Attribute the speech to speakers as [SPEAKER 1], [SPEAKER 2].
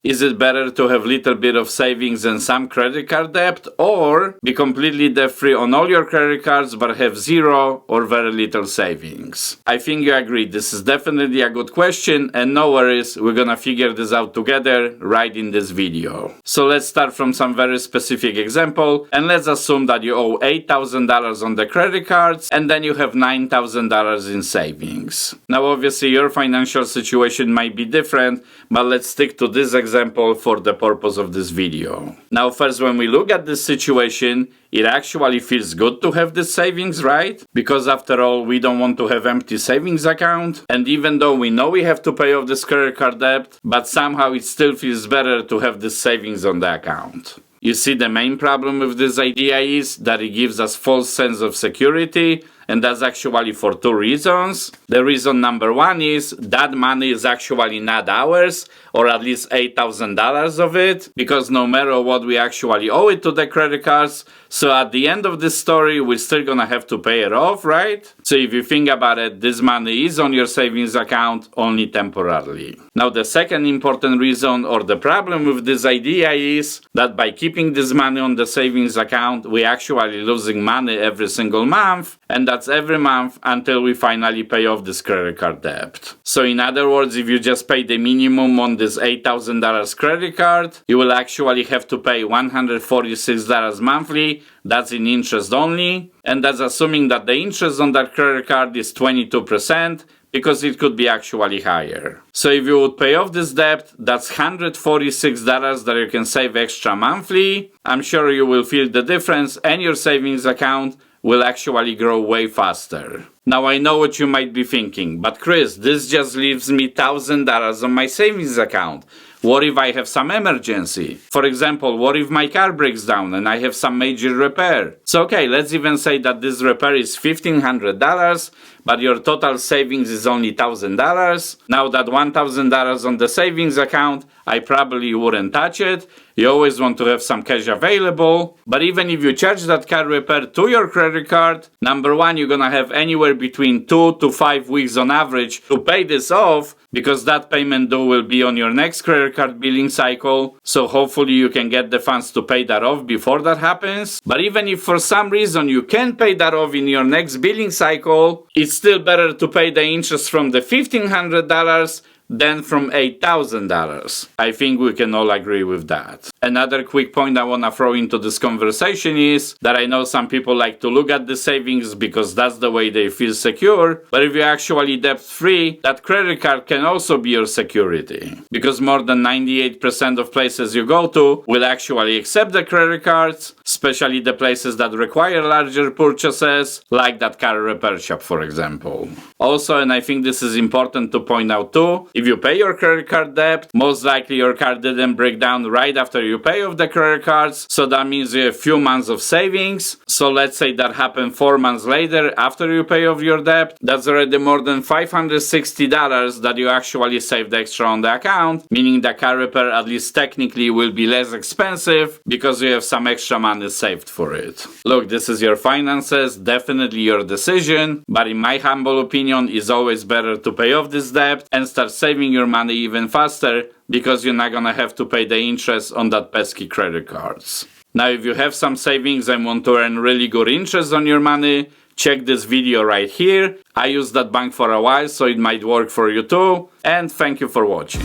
[SPEAKER 1] Is it better to have little bit of savings and some credit card debt, or be completely debt-free on all your credit cards but have zero or very little savings? I think you agree this is definitely a good question, and no worries, we're gonna figure this out together right in this video. So let's start from some very specific example, and let's assume that you owe $8,000 on the credit cards and then you have $9,000 in savings. Now obviously your financial situation might be different, but let's stick to this example for the purpose of this video. Now first, when we look at this situation, it actually feels good to have this savings, right? Because after all, we don't want to have empty savings account. And even though we know we have to pay off this credit card debt, but somehow it still feels better to have this savings on the account. You see, the main problem with this idea is that it gives us false sense of security, and that's actually for two reasons. The reason number one is that money is actually not ours, or at least $8,000 of it, because no matter what, we actually owe it to the credit cards. So at the end of this story, we're still gonna have to pay it off, right? So if you think about it, this money is on your savings account only temporarily. Now the second important reason or the problem with this idea is that by keeping this money on the savings account, we're actually losing money every single month, and that's every month until we finally pay off this credit card debt. So in other words, if you just pay the minimum on this $8,000 credit card, you will actually have to pay $146 monthly. That's in interest only, and that's assuming that the interest on that credit card is 22%, because it could be actually higher. So if you would pay off this debt, that's $146 that you can save extra monthly. I'm sure you will feel the difference, and your savings account will actually grow way faster. Now I know what you might be thinking, but Chris, this just leaves me $1,000 on my savings account. What if I have some emergency? For example, what if my car breaks down and I have some major repair? So okay, let's even say that this repair is $1,500, but your total savings is only $1,000. Now that $1,000 on the savings account, I probably wouldn't touch it. You always want to have some cash available. But even if you charge that car repair to your credit card, number one, you're gonna have anywhere between 2 to 5 weeks on average to pay this off, because that payment due will be on your next credit card billing cycle. So hopefully you can get the funds to pay that off before that happens. But even if for some reason you can pay that off in your next billing cycle, it's still better to pay the interest from the $1,500 than from $8,000. I think we can all agree with that. Another quick point I want to throw into this conversation is that I know some people like to look at the savings because that's the way they feel secure, but if you're actually debt-free, that credit card can also be your security. Because more than 98% of places you go to will actually accept the credit cards, especially the places that require larger purchases, like that car repair shop, for example. Also, and I think this is important to point out too, if you pay your credit card debt, most likely your card didn't break down right after you pay off the credit cards, so that means you have few months of savings. So let's say that happened 4 months later after you pay off your debt, that's already more than $560 that you actually saved extra on the account, meaning the car repair at least technically will be less expensive because you have some extra money saved for it. Look, this is your finances, definitely your decision, but in my humble opinion, it's always better to pay off this debt and start saving your money even faster, because you're not gonna have to pay the interest on that pesky credit cards. Now if you have some savings and want to earn really good interest on your money, check this video right here. I used that bank for a while, so it might work for you too, and thank you for watching.